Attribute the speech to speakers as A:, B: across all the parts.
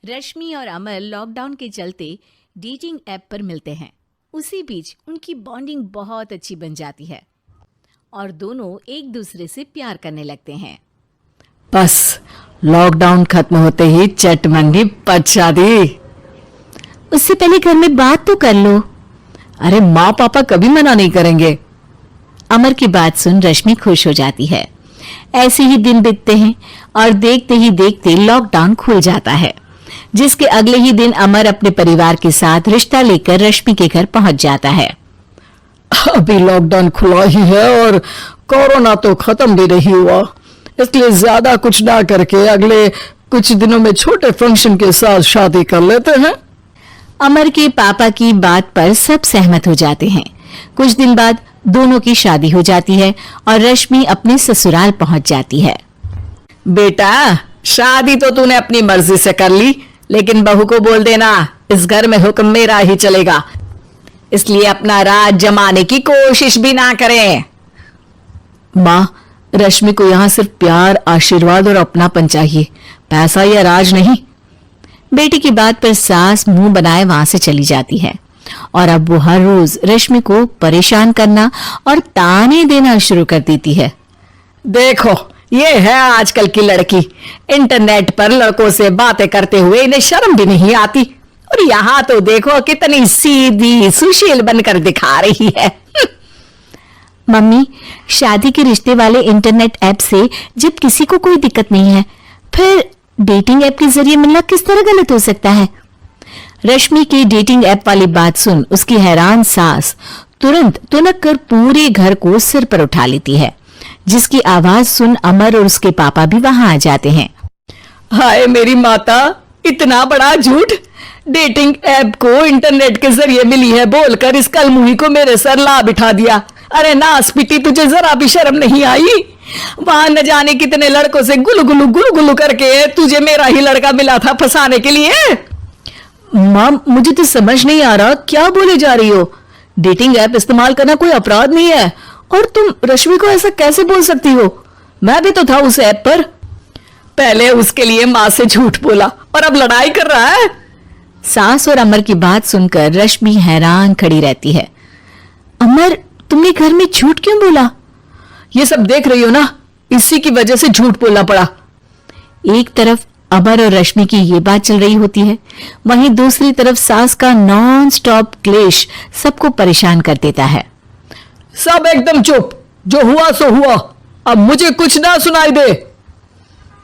A: रश्मि और अमर लॉकडाउन के चलते डेटिंग ऐप पर मिलते हैं। उसी बीच उनकी बॉन्डिंग बहुत अच्छी बन जाती है और दोनों एक दूसरे से प्यार करने लगते हैं।
B: बस लॉकडाउन खत्म होते ही चट मंडी पट शादी।
A: उससे पहले घर में बात तो कर लो।
B: अरे माँ पापा कभी मना नहीं करेंगे।
A: अमर की बात सुन रश्मि खुश हो जाती है। ऐसे ही दिन बीतते हैं और देखते ही देखते लॉकडाउन खुल जाता है, जिसके अगले ही दिन अमर अपने परिवार के साथ रिश्ता लेकर रश्मि के घर पहुंच जाता है।
B: अभी लॉकडाउन खुला ही है और कोरोना तो खत्म भी नहीं हुआ, इसलिए ज्यादा कुछ ना करके अगले कुछ दिनों में छोटे फंक्शन के साथ शादी कर लेते हैं।
A: अमर के पापा की बात पर सब सहमत हो जाते हैं। कुछ दिन बाद दोनों की शादी हो जाती है और रश्मि अपने ससुराल पहुंच जाती है।
B: बेटा, शादी तो तूने अपनी मर्जी से कर ली, लेकिन बहू को बोल देना इस घर में हुक्म मेरा ही चलेगा, इसलिए अपना राज जमाने की कोशिश भी ना करें।
A: माँ, रश्मि को यहाँ सिर्फ प्यार, आशीर्वाद और अपनापन चाहिए, पैसा या राज नहीं। बेटी की बात पर सास मुंह बनाए वहां से चली जाती है और अब वो हर रोज रश्मि को परेशान करना और ताने देना शुरू कर देती है।
B: देखो, ये है आजकल की लड़की, इंटरनेट पर लड़कों से बातें करते हुए इन्हें शर्म भी नहीं आती, और यहाँ तो देखो कितनी सीधी सुशील बनकर दिखा रही है।
A: मम्मी, शादी के रिश्ते वाले इंटरनेट ऐप से जब किसी को कोई दिक्कत नहीं है, फिर डेटिंग ऐप के जरिए मिलना किस तरह गलत हो सकता है? रश्मि की डेटिंग ऐप वाली बात सुन उसकी हैरान सास तुरंत तुनक कर पूरे घर को सिर पर उठा लेती है, जिसकी आवाज सुन अमर और उसके पापा भी वहां आ जाते हैं।
B: हाय मेरी माता, इतना बड़ा झूठ! डेटिंग ऐप को इंटरनेट के जरिए मिली है बोलकर इस कलमुही को मेरे सर ला बिठा दिया। अरे नासपिटी, तुझे जरा भी शर्म नहीं आई? वहां न जाने कितने लड़कों से गुलगुलू करके तुझे मेरा ही लड़का मिला था फंसाने के लिए।
A: मां, मुझे तो समझ नहीं आ रहा क्या बोले जा रही हो। डेटिंग ऐप इस्तेमाल करना कोई अपराध नहीं है, और तुम रश्मि को ऐसा कैसे बोल सकती हो? मैं भी तो था उस ऐप पर।
B: पहले उसके लिए मां से झूठ बोला और अब लड़ाई कर रहा है।
A: सास और अमर की बात सुनकर रश्मि हैरान खड़ी रहती है। अमर, तुमने घर में झूठ क्यों बोला?
B: ये सब देख रही हो ना, इसी की वजह से झूठ बोलना पड़ा।
A: एक तरफ अमर और रश्मि की ये बात चल रही होती है, वहीं दूसरी तरफ सास का नॉन स्टॉप क्लेश सबको परेशान कर देता है।
B: सब एकदम चुप, जो हुआ सो हुआ, अब मुझे कुछ ना सुनाई दे।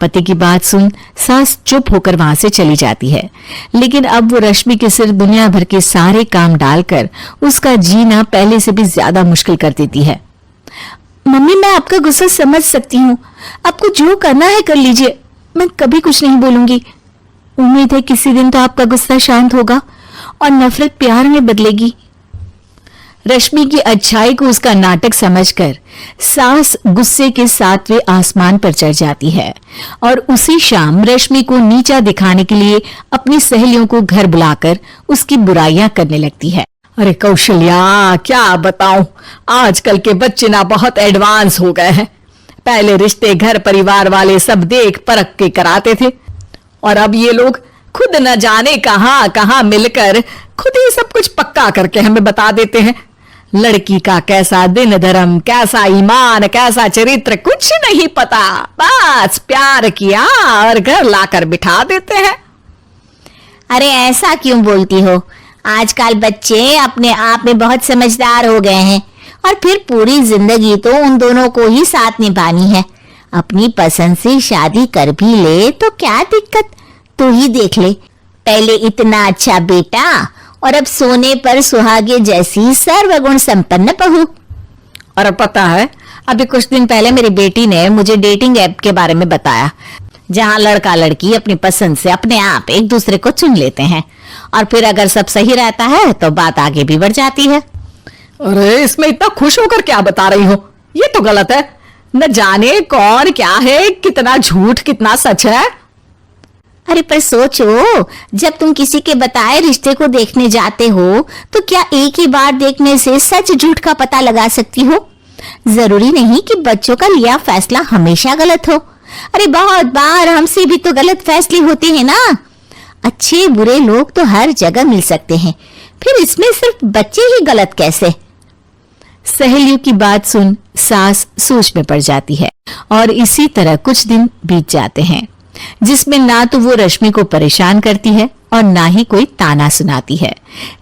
A: पति की बात सुन सास चुप होकर वहां से चली जाती है, लेकिन अब वो रश्मि के सिर दुनिया भर के सारे काम डालकर उसका जीना पहले से भी ज्यादा मुश्किल कर देती है। मम्मी, मैं आपका गुस्सा समझ सकती हूँ, आपको जो करना है कर लीजिए, मैं कभी कुछ नहीं बोलूंगी। उम्मीद है किसी दिन तो आपका गुस्सा शांत होगा और नफरत प्यार में बदलेगी। रश्मि की अच्छाई को उसका नाटक समझकर सास गुस्से के 7वें आसमान पर चढ़ जाती है और उसी शाम रश्मि को नीचा दिखाने के लिए अपनी सहेलियों को घर बुलाकर उसकी बुराइयां करने लगती है।
B: अरे कौशल्या, क्या बताऊं, आजकल के बच्चे ना बहुत एडवांस हो गए हैं। पहले रिश्ते घर परिवार वाले सब देख परख के कराते थे, और अब ये लोग खुद न जाने कहां कहां मिलकर खुद ही सब कुछ पक्का करके हमें बता देते हैं। लड़की का कैसा दिन धर्म, कैसा ईमान, कैसा चरित्र कुछ नहीं पता, बस प्यार किया और घर लाकर बिठा देते हैं।
C: अरे ऐसा क्यों बोलती हो? आजकल बच्चे अपने आप में बहुत समझदार हो गए हैं, और फिर पूरी जिंदगी तो उन दोनों को ही साथ निभानी है। अपनी पसंद से शादी कर भी ले तो क्या दिक्कत, तू ही देख ले, पहले इतना अच्छा बेटा और अब सोने पर सुहागे जैसी सर्वगुण संपन्न बहू।
B: और पता है, अभी कुछ दिन पहले मेरी बेटी ने मुझे डेटिंग ऐप के बारे में बताया, जहां लड़का लड़की अपनी पसंद से अपने आप एक दूसरे को चुन लेते हैं, और फिर अगर सब सही रहता है तो बात आगे भी बढ़ जाती है। अरे इसमें इतना खुश होकर क्या बता रही हो? ये तो गलत है। न जाने कौन क्या है, कितना झूठ कितना सच है।
C: अरे पर सोचो, जब तुम किसी के बताए रिश्ते को देखने जाते हो तो क्या एक ही बार देखने से सच झूठ का पता लगा सकती हो? जरूरी नहीं कि बच्चों का लिया फैसला हमेशा गलत हो। अरे बहुत बार हमसे भी तो गलत फैसले होते हैं ना। अच्छे बुरे लोग तो हर जगह मिल सकते हैं, फिर इसमें सिर्फ बच्चे ही गलत कैसे?
A: सहेलियों की बात सुन सास सोच में पड़ जाती है और इसी तरह कुछ दिन बीत जाते हैं जिसमें ना तो वो रश्मि को परेशान करती है और ना ही कोई ताना सुनाती है,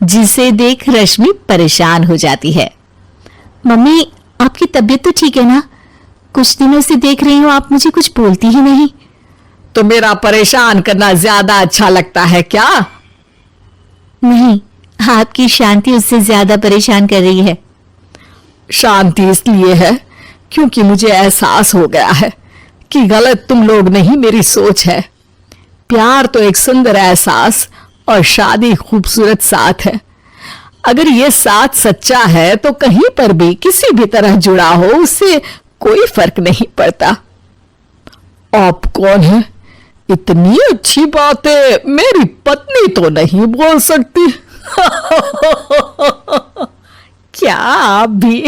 A: जिसे देख रश्मि परेशान हो जाती है। मम्मी, आपकी तबीयत तो ठीक है ना? कुछ दिनों से देख रही हूँ आप मुझे कुछ बोलती ही नहीं।
B: तो मेरा परेशान करना ज्यादा अच्छा लगता है क्या?
A: नहीं, आपकी शांति उससे ज्यादा परेशान कर रही है।
B: शांति इसलिए है क्योंकि मुझे एहसास हो गया है कि गलत तुम लोग नहीं, मेरी सोच है। प्यार तो एक सुंदर एहसास और शादी खूबसूरत साथ है। अगर ये साथ सच्चा है तो कहीं पर भी किसी भी तरह जुड़ा हो उससे कोई फर्क नहीं पड़ता। आप कौन है? इतनी अच्छी बातें मेरी पत्नी तो नहीं बोल सकती।
A: क्या आप भी?